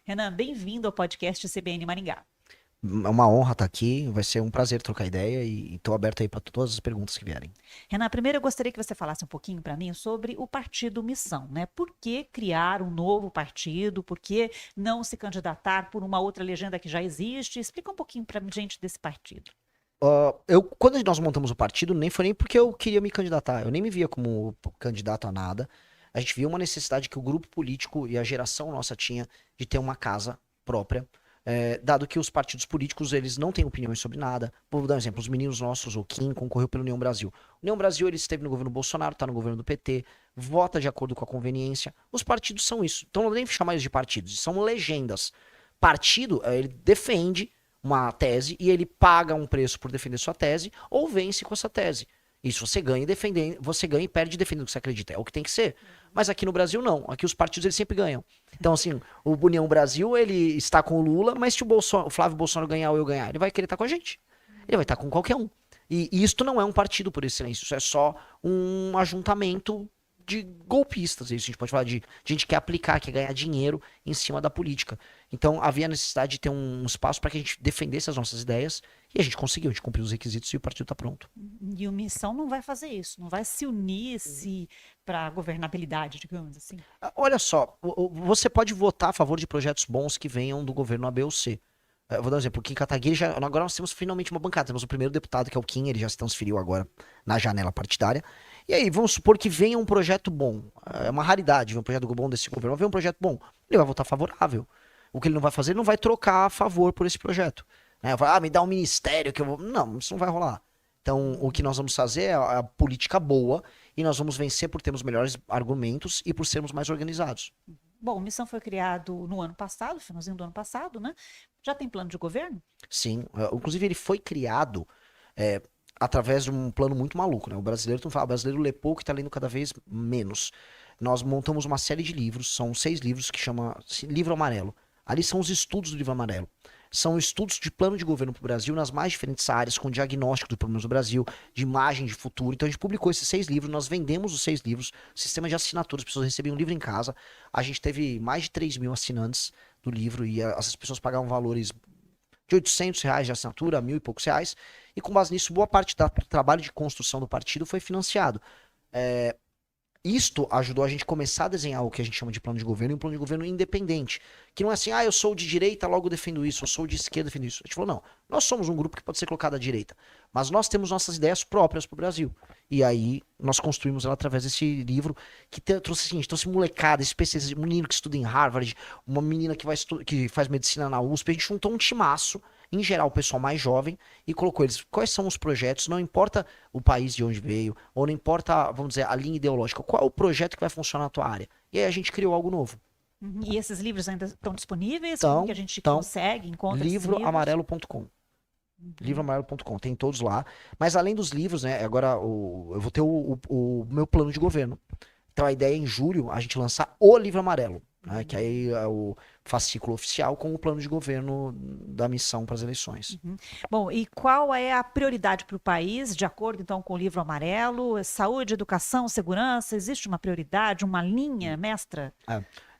Renan, bem-vindo ao podcast CBN Maringá. É uma honra estar aqui, vai ser um prazer trocar ideia e estou aberto aí para todas as perguntas que vierem. Renan, primeiro eu gostaria que você falasse um pouquinho para mim sobre o Partido Missão, né? Por que criar um novo partido? Por que não se candidatar por uma outra legenda que já existe? Explica um pouquinho para a gente desse partido. Quando nós montamos o partido, nem foi nem porque eu queria me candidatar, eu nem me via como candidato a nada. A gente via uma necessidade que o grupo político e a geração nossa tinha de ter uma casa própria. Dado que os partidos políticos eles não têm opiniões sobre nada. Vou dar um exemplo, os meninos nossos, o Kim, concorreu pelo União Brasil. O União Brasil ele esteve no governo Bolsonaro, está no governo do PT, vota de acordo com a conveniência. Os partidos são isso. Então não nem chamar eles de partidos, são legendas. Partido, ele defende uma tese e ele paga um preço por defender sua tese ou vence com essa tese. Isso você ganha defendendo, você ganha e perde defendendo o que você acredita. É o que tem que ser. Mas aqui no Brasil não. Aqui os partidos eles sempre ganham. Então assim, o União Brasil ele está com o Lula, mas se o Flávio Bolsonaro ganhar ou eu ganhar, ele vai querer estar com a gente. Ele vai estar com qualquer um. E isto não é um partido por excelência, isso é só um ajuntamento de golpistas. Isso a gente pode falar de gente que quer aplicar, quer ganhar dinheiro em cima da política. Então havia necessidade de ter um espaço para que a gente defendesse as nossas ideias e a gente conseguiu, a gente cumpriu os requisitos e o partido está pronto. E o Missão não vai fazer isso, não vai se unir para a governabilidade, digamos assim. Olha só, você pode votar a favor de projetos bons que venham do governo A, B ou C. Eu vou dar um exemplo, o Kim Kataguiri, agora nós temos finalmente uma bancada, temos o primeiro deputado que é o Kim, ele já se transferiu agora na janela partidária. E aí, vamos supor que venha um projeto bom, é uma raridade, um projeto bom desse governo, vem um projeto bom, ele vai votar favorável. O que ele não vai fazer, ele não vai trocar a favor por esse projeto. Né? Vai, me dá um ministério que eu vou... Não, isso não vai rolar. Então, o que nós vamos fazer é a política boa e nós vamos vencer por termos melhores argumentos e por sermos mais organizados. Bom, a Missão foi criado no ano passado, finalzinho do ano passado, né? Já tem plano de governo? Sim, inclusive ele foi criado através de um plano muito maluco, né? O brasileiro, tu fala, o brasileiro lê pouco e tá lendo cada vez menos. Nós montamos uma série de livros, são 6 livros que chama Livro Amarelo. Ali são os estudos do Livro Amarelo. São estudos de plano de governo para o Brasil nas mais diferentes áreas, com diagnóstico dos problemas do Brasil, de imagem de futuro. Então a gente publicou esses 6 livros, nós vendemos os 6 livros, sistema de assinatura, as pessoas recebiam um livro em casa. A gente teve mais de 3.000 assinantes do livro e essas pessoas pagavam valores de R$ 800 de assinatura, 1.000 e poucos reais. E com base nisso, boa parte do trabalho de construção do partido foi financiado. Isto ajudou a gente começar a desenhar o que a gente chama de plano de governo e um plano de governo independente. Que não é assim, eu sou de direita, logo defendo isso, eu sou de esquerda, defendo isso. A gente falou, não, nós somos um grupo que pode ser colocado à direita, mas nós temos nossas ideias próprias para o Brasil. E aí nós construímos ela através desse livro que trouxe assim, trouxe molecada, especialista, um menino que estuda em Harvard, uma menina que faz medicina na USP, a gente juntou um timaço, em geral o pessoal mais jovem, e colocou eles, quais são os projetos, não importa o país de onde veio, ou não importa, vamos dizer, a linha ideológica, qual é o projeto que vai funcionar na tua área. E aí a gente criou algo novo. E esses livros ainda estão disponíveis? Como que a gente consegue, encontra livroamarelo.com. Livroamarelo.com, tem todos lá. Mas além dos livros, né, agora eu vou ter o meu plano de governo. Então a ideia é em julho a gente lançar o Livro Amarelo, né, que aí é o fascículo oficial com o plano de governo da missão para as eleições. Bom, e qual é a prioridade para o país, de acordo então com o Livro Amarelo? Saúde, educação, segurança, existe uma prioridade, uma linha mestra?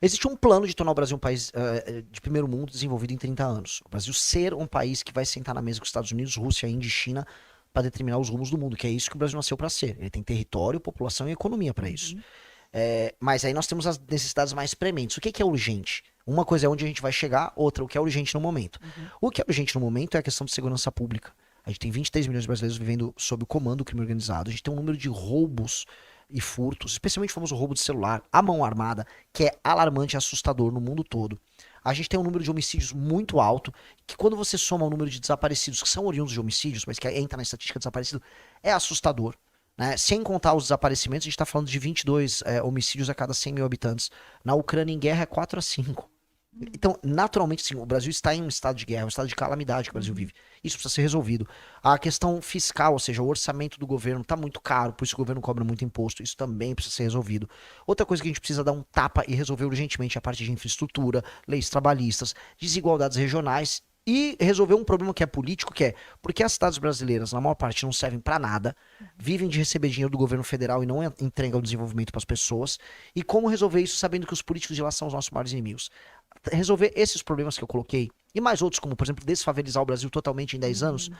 Existe um plano de tornar o Brasil um país de primeiro mundo desenvolvido em 30 anos. O Brasil ser um país que vai sentar na mesa com os Estados Unidos, Rússia, Índia e China para determinar os rumos do mundo, que é isso que o Brasil nasceu para ser. Ele tem território, população e economia para isso. Mas aí nós temos as necessidades mais prementes. O que é urgente? Uma coisa é onde a gente vai chegar, outra o que é urgente no momento. O que é urgente no momento é a questão de segurança pública. A gente tem 23 milhões de brasileiros vivendo sob o comando do crime organizado. A gente tem um número de roubos e furtos, especialmente o famoso roubo de celular, a mão armada, que é alarmante e assustador no mundo todo. A gente tem um número de homicídios muito alto, que quando você soma o número de desaparecidos que são oriundos de homicídios, mas que entra na estatística de desaparecido, é assustador. Né? Sem contar os desaparecimentos, a gente está falando de 22 homicídios a cada 100 mil habitantes. Na Ucrânia, em guerra, é 4 a 5. Então, naturalmente, sim, o Brasil está em um estado de guerra, um estado de calamidade que o Brasil vive. Isso precisa ser resolvido. A questão fiscal, ou seja, o orçamento do governo está muito caro, por isso o governo cobra muito imposto. Isso também precisa ser resolvido. Outra coisa que a gente precisa dar um tapa e resolver urgentemente é a parte de infraestrutura, leis trabalhistas, desigualdades regionais e resolver um problema que é político, que é porque as cidades brasileiras, na maior parte, não servem para nada, vivem de receber dinheiro do governo federal e não entregam o desenvolvimento para as pessoas. E como resolver isso sabendo que os políticos de lá são os nossos maiores inimigos? resolver esses problemas que eu coloquei, e mais outros, como, por exemplo, desfavelizar o Brasil totalmente em 10 anos,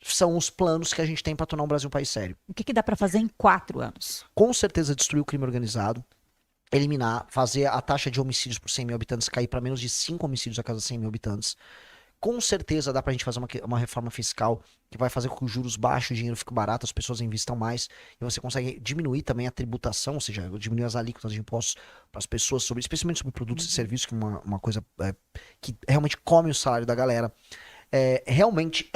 são os planos que a gente tem para tornar o Brasil um país sério. O que dá para fazer em 4 anos? Com certeza destruir o crime organizado, eliminar, fazer a taxa de homicídios por 100 mil habitantes cair para menos de 5 homicídios a cada 100 mil habitantes. Com certeza dá pra gente fazer uma reforma fiscal que vai fazer com que os juros baixem, o dinheiro fique barato, as pessoas investam mais, e você consegue diminuir também a tributação, ou seja, diminuir as alíquotas de impostos para as pessoas, especialmente sobre produtos e serviços, que é uma coisa que realmente come o salário da galera. Realmente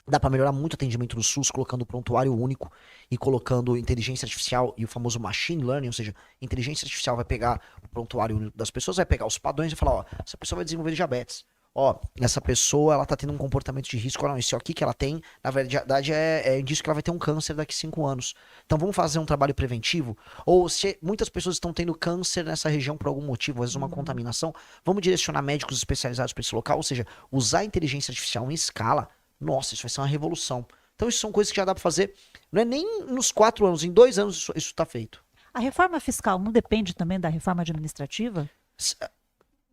dá pra melhorar muito o atendimento do SUS, colocando prontuário único e colocando inteligência artificial e o famoso machine learning, ou seja, inteligência artificial vai pegar o prontuário único das pessoas, vai pegar os padrões e falar, ó, essa pessoa vai desenvolver diabetes. Ó, essa pessoa, ela tá tendo um comportamento de risco, ou não, isso aqui que ela tem, na verdade é indício que ela vai ter um câncer daqui a 5 anos. Então vamos fazer um trabalho preventivo? Ou se muitas pessoas estão tendo câncer nessa região por algum motivo, às vezes uma contaminação, vamos direcionar médicos especializados para esse local, ou seja, usar a inteligência artificial em escala, nossa, isso vai ser uma revolução. Então isso são coisas que já dá pra fazer, não é nem nos 4 anos, em 2 anos isso tá feito. A reforma fiscal não depende também da reforma administrativa?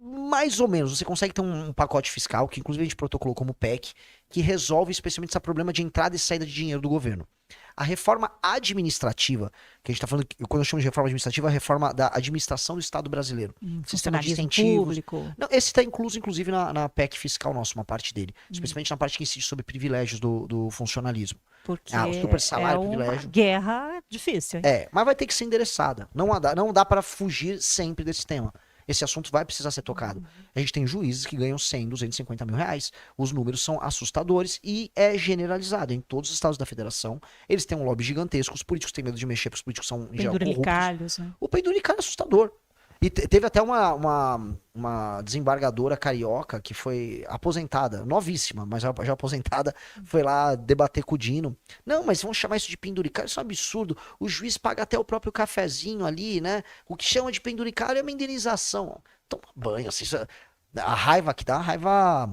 Mais ou menos, você consegue ter um pacote fiscal, que inclusive a gente protocolou como PEC, que resolve especialmente esse problema de entrada e saída de dinheiro do governo. A reforma administrativa, que a gente está falando, quando eu chamo de reforma administrativa, é a reforma da administração do Estado brasileiro. Sistema de incentivos. Público. Não, esse está incluso, inclusive, na PEC fiscal nossa, uma parte dele. Especialmente na parte que incide sobre privilégios do funcionalismo. Porque o super salário, uma privilégio. guerra difícil, hein? Mas vai ter que ser endereçada. Não dá para fugir sempre desse tema. Esse assunto vai precisar ser tocado. A gente tem juízes que ganham 100, 250 mil reais. Os números são assustadores e é generalizado em todos os estados da federação. Eles têm um lobby gigantesco. Os políticos têm medo de mexer, porque os políticos são, em geral, corruptos. Né? O penduricalho é assustador. E teve até uma desembargadora carioca que foi aposentada, novíssima, mas já aposentada, foi lá debater com o Dino. Não, mas vamos chamar isso de penduricalho, isso é um absurdo. O juiz paga até o próprio cafezinho ali, né? O que chama de penduricalho é uma indenização. Toma banho, assim, a raiva que dá, a raiva,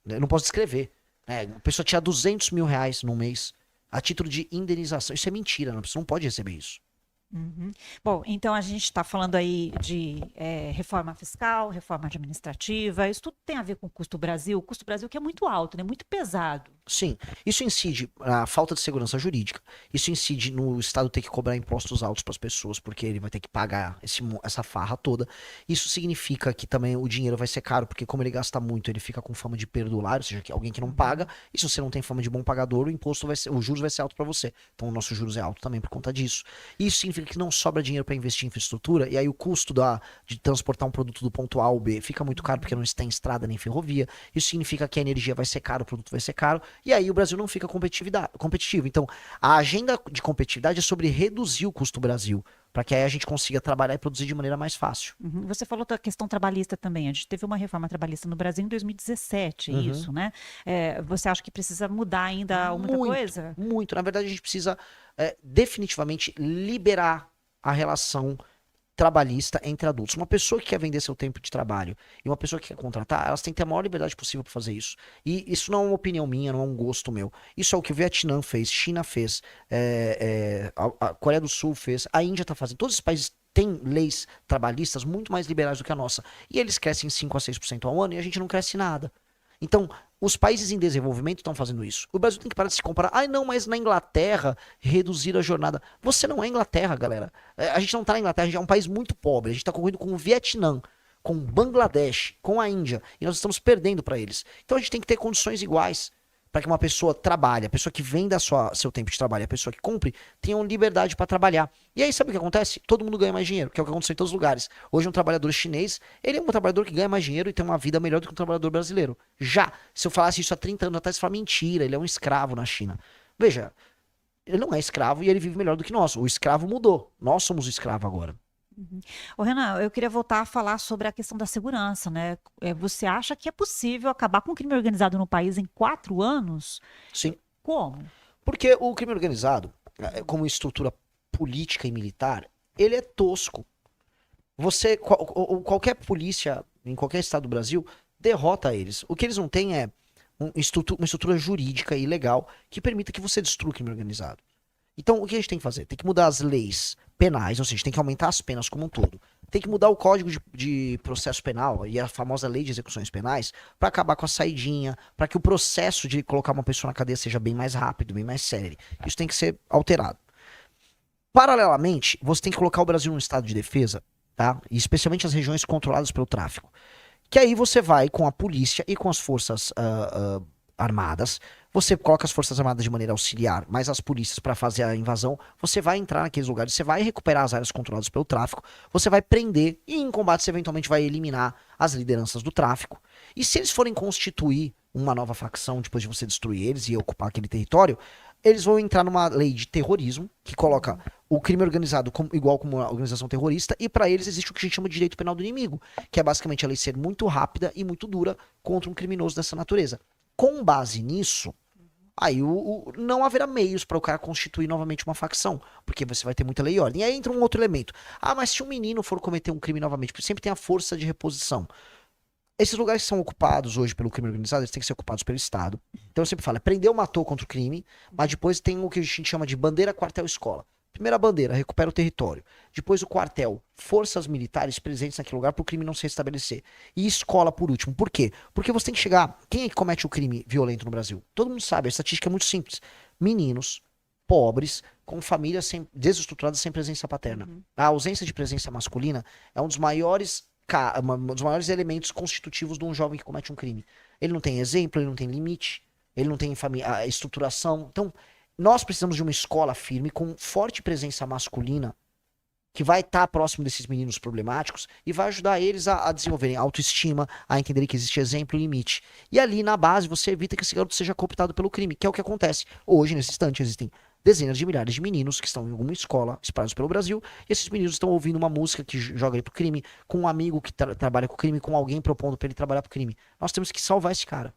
eu não posso descrever. Né? A pessoa tinha 200 mil reais no mês a título de indenização. Isso é mentira, a pessoa não pode receber isso. Bom, então a gente está falando aí de reforma fiscal, reforma administrativa, isso tudo tem a ver com o custo Brasil que é muito alto, né? Muito pesado. Sim, isso incide na falta de segurança jurídica, isso incide no Estado ter que cobrar impostos altos para as pessoas, porque ele vai ter que pagar essa farra toda. Isso significa que também o dinheiro vai ser caro, porque como ele gasta muito, ele fica com fama de perdulário, ou seja, que alguém que não paga, e se você não tem fama de bom pagador, os juros vai ser alto para você. Então o nosso juros é alto também por conta disso. Isso significa que não sobra dinheiro para investir em infraestrutura, e aí o custo de transportar um produto do ponto A ao B fica muito caro, porque não está em estrada nem ferrovia. Isso significa que a energia vai ser cara, o produto vai ser caro, e aí o Brasil não fica competitivo. Então, a agenda de competitividade é sobre reduzir o custo Brasil, para que aí a gente consiga trabalhar e produzir de maneira mais fácil. Você falou da questão trabalhista também. A gente teve uma reforma trabalhista no Brasil em 2017, isso, né? Você acha que precisa mudar ainda muita coisa? Muito. Na verdade, a gente precisa definitivamente liberar a relação trabalhista entre adultos. Uma pessoa que quer vender seu tempo de trabalho e uma pessoa que quer contratar, elas têm que ter a maior liberdade possível para fazer isso. E isso não é uma opinião minha, não é um gosto meu. Isso é o que o Vietnã fez, China fez, a Coreia do Sul fez, a Índia está fazendo. Todos os países têm leis trabalhistas muito mais liberais do que a nossa. E eles crescem 5 a 6% ao ano e a gente não cresce nada. Então, os países em desenvolvimento estão fazendo isso. O Brasil tem que parar de se comparar. Ai, não, mas na Inglaterra reduzir a jornada. Você não é Inglaterra, galera. A gente não tá na Inglaterra, a gente é um país muito pobre. A gente tá concorrendo com o Vietnã, com o Bangladesh, com a Índia. E nós estamos perdendo para eles. Então a gente tem que ter condições iguais para que uma pessoa trabalhe, a pessoa que venda seu tempo de trabalho, a pessoa que cumpre, tenham liberdade para trabalhar. E aí sabe o que acontece? Todo mundo ganha mais dinheiro, que é o que aconteceu em todos os lugares. Hoje um trabalhador chinês, ele é um trabalhador que ganha mais dinheiro e tem uma vida melhor do que um trabalhador brasileiro. Já, se eu falasse isso há 30 anos atrás, você fala mentira, ele é um escravo na China. Veja, ele não é escravo e ele vive melhor do que nós. O escravo mudou, nós somos o escravo agora. Ô, Renan, eu queria voltar a falar sobre a questão da segurança, né? Você acha que é possível acabar com o crime organizado no país em 4 anos? Sim. Como? Porque o crime organizado, como estrutura política e militar, ele é tosco. Qualquer polícia em qualquer estado do Brasil derrota eles. O que eles não têm é uma estrutura jurídica e legal que permita que você destrua o crime organizado. Então, o que a gente tem que fazer? Tem que mudar as leis penais, ou seja, tem que aumentar as penas como um todo. Tem que mudar o código de processo penal e a famosa lei de execuções penais para acabar com a saidinha, para que o processo de colocar uma pessoa na cadeia seja bem mais rápido, bem mais sério. Isso tem que ser alterado. Paralelamente, você tem que colocar o Brasil num estado de defesa, tá? E especialmente as regiões controladas pelo tráfico. Que aí você vai com a polícia e com as forças armadas, você coloca as forças armadas de maneira auxiliar, mas as polícias para fazer a invasão, você vai entrar naqueles lugares, você vai recuperar as áreas controladas pelo tráfico, você vai prender e em combate você eventualmente vai eliminar as lideranças do tráfico. E se eles forem constituir uma nova facção depois de você destruir eles e ocupar aquele território, eles vão entrar numa lei de terrorismo que coloca o crime organizado igual como uma organização terrorista, e para eles existe o que a gente chama de direito penal do inimigo, que é basicamente a lei ser muito rápida e muito dura contra um criminoso dessa natureza. Com base nisso, aí não haverá meios para o cara constituir novamente uma facção, porque você vai ter muita lei e ordem. E aí entra um outro elemento. Ah, mas se um menino for cometer um crime novamente, porque sempre tem a força de reposição. Esses lugares que são ocupados hoje pelo crime organizado, eles têm que ser ocupados pelo Estado. Então eu sempre falo, prendeu, matou contra o crime, mas depois tem o que a gente chama de bandeira, quartel, escola. Primeira bandeira, recupera o território. Depois o quartel, forças militares presentes naquele lugar para o crime não se estabelecer. E escola por último. Por quê? Porque você tem que chegar... Quem é que comete o crime violento no Brasil? Todo mundo sabe, a estatística é muito simples. Meninos, pobres, com famílias desestruturadas sem presença paterna. A ausência de presença masculina é um dos maiores elementos constitutivos de um jovem que comete um crime. Ele não tem exemplo, ele não tem limite, ele não tem a estruturação. Então, nós precisamos de uma escola firme, com forte presença masculina, que vai estar próximo desses meninos problemáticos e vai ajudar eles a desenvolverem autoestima, a entenderem que existe exemplo e limite. E ali, na base, você evita que esse garoto seja cooptado pelo crime, que é o que acontece. Hoje, nesse instante, existem dezenas de milhares de meninos que estão em alguma escola espalhados pelo Brasil, e esses meninos estão ouvindo uma música que joga ele pro crime, com um amigo que trabalha com o crime, com alguém propondo para ele trabalhar pro crime. Nós temos que salvar esse cara.